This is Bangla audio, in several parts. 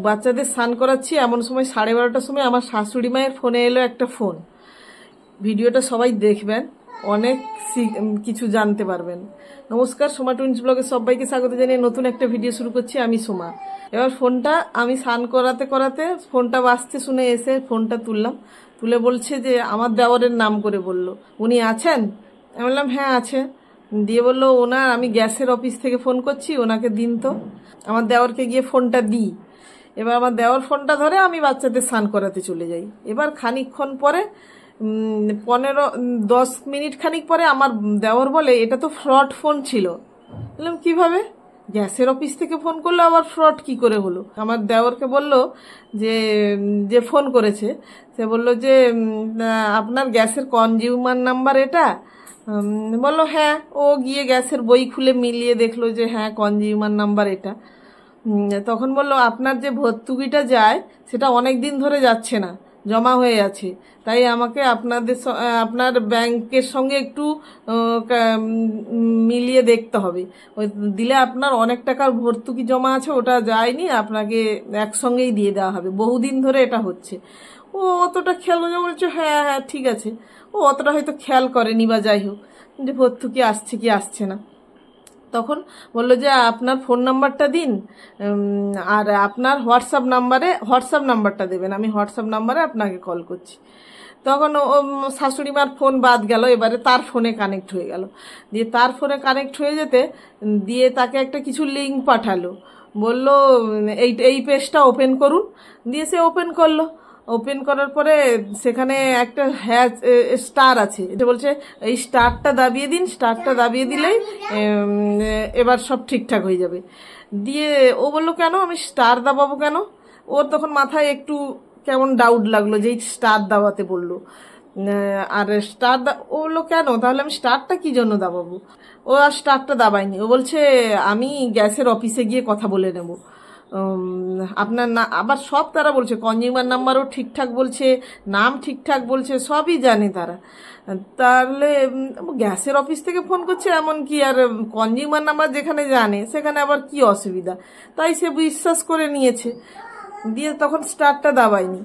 বাচ্চাদের স্নান করাচ্ছি, এমন সময় 12:30টার সময় আমার শাশুড়ি মায়ের ফোনে এলো একটা ফোন। ভিডিওটা সবাই দেখবেন, অনেক কিছু জানতে পারবেন। নমস্কার, সোমা টুইন্স ব্লগে সবাইকে স্বাগত জানিয়ে নতুন একটা ভিডিও শুরু করছি। আমি সোমা। এবার ফোনটা আমি স্নান করাতে করাতে ফোনটা বাজতে শুনে এসে ফোনটা তুলে বলছে যে আমার দেওরের নাম করে বলল, উনি আছেন? আমি বললাম হ্যাঁ আছে। দিয়ে বললো ওনার, আমি গ্যাসের অফিস থেকে ফোন করছি, ওনাকে দিন তো। আমার দেওরকে গিয়ে ফোনটা দিই। এবার আমার দেওর ফোনটা ধরে আমি বাচ্চাদের স্নান করাতে চলে যাই। এবার খানিকক্ষণ পরে 10 মিনিট খানিক পরে আমার দেওর বলে এটা তো ফ্রড ফোন ছিল। বললাম কিভাবে? গ্যাসের অফিস থেকে ফোন করলো, আবার ফ্রড কি করে হলো? আমার দেওরকে বলল যে ফোন করেছে সে বলল যে আপনার গ্যাসের কনজিউমার নাম্বার এটা? বললো হ্যাঁ। ও গিয়ে গ্যাসের বই খুলে মিলিয়ে দেখলো যে হ্যাঁ কনজিউমার নাম্বার এটা। তখন বলল আপনার যে ভর্তুকিটা যায় সেটা অনেক দিন ধরে যাচ্ছে না, জমা হয়ে আছে, তাই আমাকে আপনার ব্যাংকের সঙ্গে একটু মিলিয়ে দেখতে হবে। ওই দিলে আপনার অনেক টাকার ভর্তুকি জমা আছে, ওটা যায়নি, আপনাকে একসঙ্গেই দিয়ে দেওয়া হবে, বহুদিন ধরে এটা হচ্ছে। ও অতটা খেয়াল করে বলছে হ্যাঁ হ্যাঁ ঠিক আছে। ও অতটা হয়তো খেয়াল করেনি বা যাই হোক, যে ভর্তুকি আসছে কি আসছে না। তখন বললো যে আপনার ফোন নাম্বারটা দিন, আর আপনার হোয়াটসঅ্যাপ নাম্বারটা দেবেন, আমি হোয়াটসঅ্যাপ নাম্বারে আপনাকে কল করছি। তখন ও শাশুড়ি মার ফোন বাদ গেল, এবারে তার ফোনে কানেক্ট হয়ে গেল। দিয়ে তার ফোনে কানেক্ট হয়ে যেতে দিয়ে তাকে একটা কিছু লিঙ্ক পাঠালো, বলল এই পেজটা ওপেন করুন। দিয়ে সে ওপেন করলো। ওপেন করার পরে সেখানে একটা স্টার আছে, এটা বলছে এই স্টারটা দাবিয়ে দিন, স্টারটা দাবিয়ে দিলেই এবার সব ঠিকঠাক হয়ে যাবে। দিয়ে ও বললো কেন আমি স্টার দাবাবো কেন? ওর তখন মাথায় একটু কেমন ডাউট লাগলো যে এই স্টার দাবাতে বললো। আর ও বললো কেন, তাহলে আমি স্টারটা কি জন্য দাবাবো? ও আর স্টারটা দাবায়নি। ও বলছে আমি গ্যাসের অফিসে গিয়ে কথা বলে নেব। আপনার না আবার সব তারা বলছে, কনজিউমার নাম্বারও ঠিকঠাক বলছে, নাম ঠিকঠাক বলছে, সবই জানে তারা। তাহলে গ্যাসের অফিস থেকে ফোন করছে, এমন কি আর কনজিউমার নাম্বার যেখানে জানে সেখানে আবার কি অসুবিধা? তাই সে বিশ্বাস করে নিয়েছে। দিয়ে তখন স্টারটা দাবায়নি,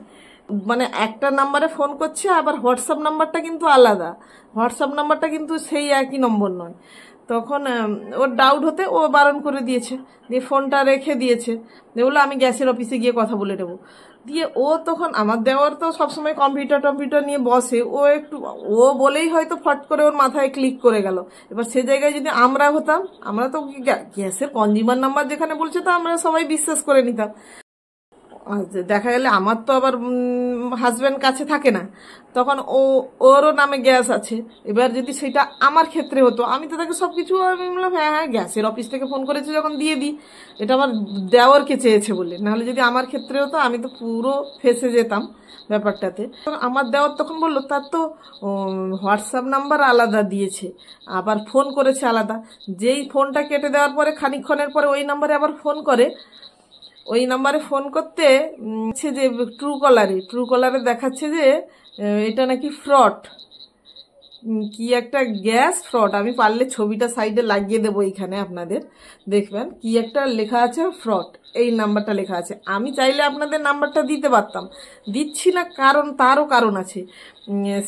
মানে একটা নাম্বারে ফোন করছে, আবার হোয়াটসঅ্যাপ নাম্বারটা কিন্তু আলাদা, হোয়াটসঅ্যাপ নাম্বারটা কিন্তু সেই একই নম্বর নয়। তখন ওর ডাউট হতে ও বারণ করে দিয়েছে, দিয়ে ফোনটা রেখে দিয়েছে। দিয়ে বললো আমি গ্যাসের অফিসে গিয়ে কথা বলে নেবো। দিয়ে ও তখন, আমার দেওয়ার তো সবসময় কম্পিউটার নিয়ে বসে, ও বলেই হয়তো ফট করে ওর মাথায় ক্লিক করে গেল। এবার সে জায়গায় যদি আমরা হতাম, আমরা তো গ্যাসের কনজিউমার নাম্বার যেখানে বলছে তো আমরা সবাই বিশ্বাস করে নিতাম। দেখা গেলে আমার তো আবার হাজব্যান্ড কাছে থাকে না, তখন ওরও নামে গ্যাস আছে। এবার যদি সেটা আমার ক্ষেত্রে হতো, আমি তো তাকে সবকিছু আমি বললাম হ্যাঁ হ্যাঁ গ্যাসের অফিস থেকে ফোন করেছে যখন দিয়ে দিই, এটা আমার দেওরকে চেয়েছে বলে, নাহলে যদি আমার ক্ষেত্রে হতো আমি তো পুরো ফেসে যেতাম ব্যাপারটাতে। আমার দেওর তখন বললো তার তো হোয়াটসঅ্যাপ নাম্বার আলাদা দিয়েছে, আবার ফোন করেছে আলাদা। যেই ফোনটা কেটে দেওয়ার পরে খানিকক্ষণের পরে ওই নাম্বারে আবার ফোন করে। ওই নাম্বারে ফোন করতে যে ট্রু কলারে দেখাচ্ছে যে এটা নাকি ফ্রড, কি একটা গ্যাস ফ্রড। আমি পারলে ছবিটা সাইডে লাগিয়ে দেবো, এইখানে আপনাদের দেখবেন কি একটা লেখা আছে ফ্রড, এই নাম্বারটা লেখা আছে। আমি চাইলে আপনাদের নাম্বারটা দিতে পারতাম, দিচ্ছি না, কারণ তারও কারণ আছে।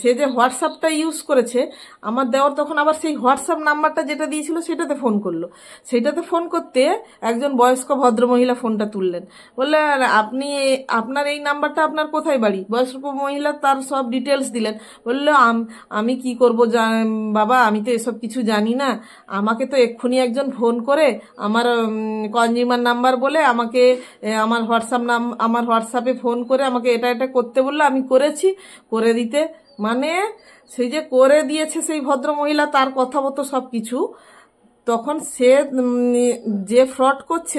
সে যে হোয়াটসঅ্যাপটা ইউজ করেছে, আমার দেওয়ার তখন আবার সেই হোয়াটসঅ্যাপ নাম্বারটা যেটা দিয়েছিল সেটাতে ফোন করলো। সেটাতে ফোন করতে একজন বয়স্ক ভদ্রমহিলা ফোনটা তুললেন, বললে আপনার এই নাম্বারটা আপনার কোথায় বাড়ি? বয়স্ক মহিলা তার সব ডিটেলস দিলেন। বললো আমি কি করব বাবা, আমি তো এসব কিছু জানি না, আমাকে তো এক্ষুনি একজন ফোন করে আমার কনজিউমার নাম্বার বলে আমাকে আমার হোয়াটসঅ্যাপে ফোন করে আমাকে এটা করতে বললো, আমি করেছি, করে দিতে মানে সেই যে করে দিয়েছে সেই ভদ্র মহিলা, তার কথা মতো সব কিছু। তখন সে যে ফ্রড করছে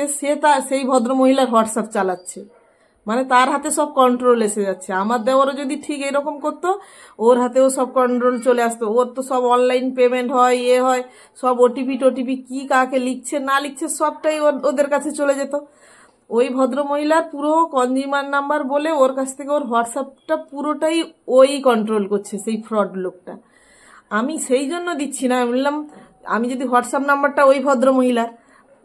সেই ভদ্র মহিলার হোয়াটসঅ্যাপ চালাচ্ছে, মানে তার হাতে সব কন্ট্রোল এসে যাচ্ছে। আমার দেওয়ারও যদি ঠিক এরকম করতো, ওর হাতেও সব কন্ট্রোল চলে আসতো। ওর তো সব অনলাইন পেমেন্ট হয়, হয়, সব ওটিপি কি কাকে লিখছে না লিখছে সবটাই ওদের কাছে চলে যেত। ওই ভদ্র মহিলার পুরো কনজিউমার নাম্বার বলে ওর কাছ থেকে ওর হোয়াটসঅ্যাপটা পুরোটাই ওই কন্ট্রোল করছে, সেই ফ্রড লোকটা। আমি সেই জন্য দিচ্ছি না, বললাম আমি যদি হোয়াটসঅ্যাপ নাম্বারটা ওই ভদ্র মহিলার,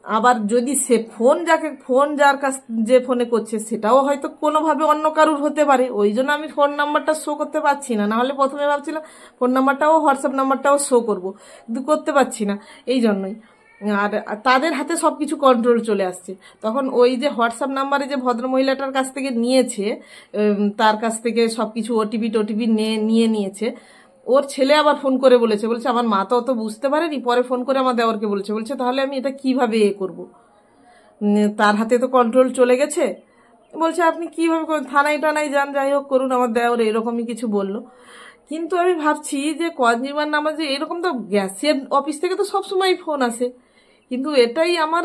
আবার যদি সে ফোন যার কাছ যে ফোনে করছে সেটাও হয়তো কোনোভাবে অন্য কারুর হতে পারে, ওই জন্য আমি ফোন নাম্বারটা শো করতে পারছি না। নাহলে প্রথমে ভাবছিলাম ফোন নাম্বারটাও হোয়াটসঅ্যাপ নাম্বারটাও শো করব, কিন্তু করতে পারছি না এই জন্যই। আর তাদের হাতে সব কিছু কন্ট্রোল চলে আসছে। তখন ওই যে হোয়াটসঅ্যাপ নাম্বারে যে ভদ্রমহিলাটার কাছ থেকে নিয়েছে, তার কাছ থেকে সব কিছু ওটিপি নিয়ে নিয়েছে, ওর ছেলে আবার ফোন করে বলছে আমার মা তো অত বুঝতে পারেনি, পরে ফোন করে আমার দেওরকে বলছে তাহলে আমি এটা কিভাবে করব, তার হাতে তো কন্ট্রোল চলে গেছে। বলছে আপনি কিভাবে করুন, থানায় টানায় যান, যাই হোক করুন। আমার দেওর এরকমই কিছু বলল। কিন্তু আমি ভাবছি যে কনজিউমার নাম্বার যে এরকম, তো গ্যাসের অফিস থেকে তো সবসময় ফোন আসে, কিন্তু এটাই আমার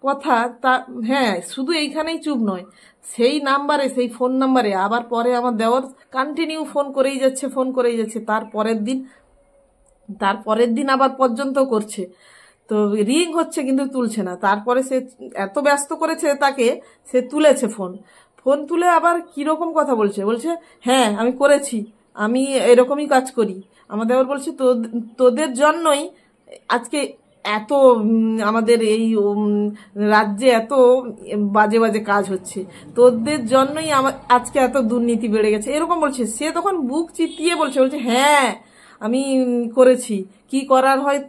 কথা। তা হ্যাঁ, শুধু এইখানেই চুপ নয়, সেই নাম্বারে, সেই ফোন নাম্বারে আবার পরে আমার দেওর কন্টিনিউ ফোন করেই যাচ্ছে। তারপরের দিন আবার পর্যন্ত করছে, তো রিং হচ্ছে কিন্তু তুলছে না। তারপরে সে এত ব্যস্ত করেছে তাকে, সে তুলেছে ফোন তুলে আবার কিরকম কথা বলছে হ্যাঁ আমি করেছি, আমি এরকমই কাজ করি। আমাদের আবার বলছে তোদের জন্যই আজকে এত আমাদের এই রাজ্যে এত বাজে বাজে কাজ হচ্ছে, তোদের জন্যই আজকে এত দুর্নীতি বেড়ে গেছে, এরকম বলছে। সে তখন বুক চিতিয়ে বলছে হ্যাঁ আমি করেছি, কি করার হয়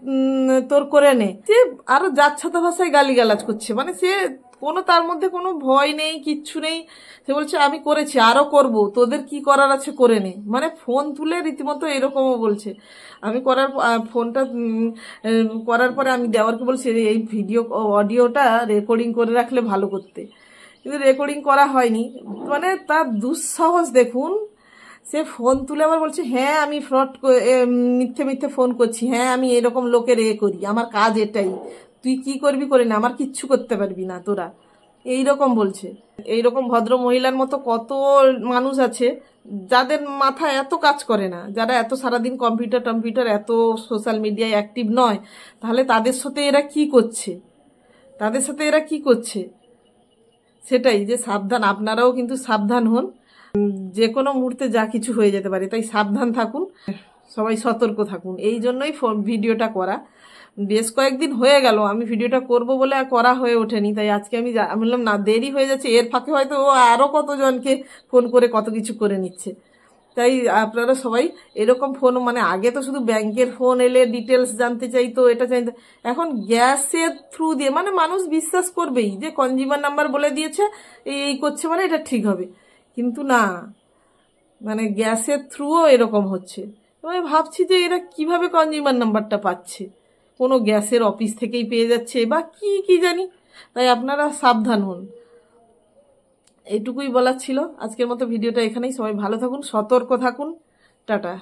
তোর করে নে। সে আরো যাচ্ছাতা ভাষায় গালিগালাজ করছে, মানে সে তার মধ্যে কোনো ভয় নেই, কিচ্ছু নেই। সে বলছে আমি করেছি, আরো করব, তোদের কি করার আছে করে নে। মানে ফোন তুলে রীতিমতো এরকমও বলছে। আমি ফোনটা করার পরে আমি দেওয়ারকে বলছি এই অডিওটা রেকর্ডিং করে রাখলে ভালো করতে, কিন্তু রেকর্ডিং করা হয়নি। মানে তার দুঃসাহস দেখুন, সে ফোন তুলে আবার বলছে হ্যাঁ আমি মিথ্যে ফোন করছি, হ্যাঁ আমি এরকম লোকের করি, আমার কাজ এটাই, তুই কি করবি করে না, আমার কিচ্ছু করতে পারবি না তোরা, এইরকম বলছে। এইরকম ভদ্র মহিলার মতো কত মানুষ আছে যাদের মাথায় এত কাজ করে না, যারা এত সারাদিন কম্পিউটার এত সোশ্যাল মিডিয়ায় অ্যাক্টিভ নয়। তাহলে তাদের সাথে এরা কি করছে, সেটাই যে সাবধান। আপনারাও কিন্তু সাবধান হন, যে কোনো মুহূর্তে যা কিছু হয়ে যেতে পারে, তাই সাবধান থাকুন, সবাই সতর্ক থাকুন। এই জন্যই ভিডিওটা করা। বেশ কয়েকদিন হয়ে গেল আমি ভিডিওটা করব বলে আর করা হয়ে ওঠেনি, তাই আজকে আমি বললাম না, দেরি হয়ে যাচ্ছে, এর ফাঁকে হয়তো ও আরও কতজনকে ফোন করে কত কিছু করে নিচ্ছে। তাই আপনারা সবাই এরকম ফোন, মানে আগে তো শুধু ব্যাংকের ফোন এলে ডিটেলস জানতে চাইতো, এটা চাইতো, এখন গ্যাসের থ্রু দিয়ে, মানে মানুষ বিশ্বাস করবেই যে কনজিউমার নাম্বার বলে দিয়েছে এই করছে মানে এটা ঠিক হবে, কিন্তু না, মানে গ্যাসের থ্রুও এরকম হচ্ছে। আমি ভাবছি যে এরা কিভাবে কনজিউমার নাম্বারটা পাচ্ছে, কোনো গ্যাসের অফিস থেকেই পেয়ে যাচ্ছে বা কি জানি। তাই আপনারা সাবধান হন, এইটুকুই বলার ছিল। আজকের মতো ভিডিওটা এখানেই। সবাই ভালো থাকুন, সতর্ক থাকুন, টাটা।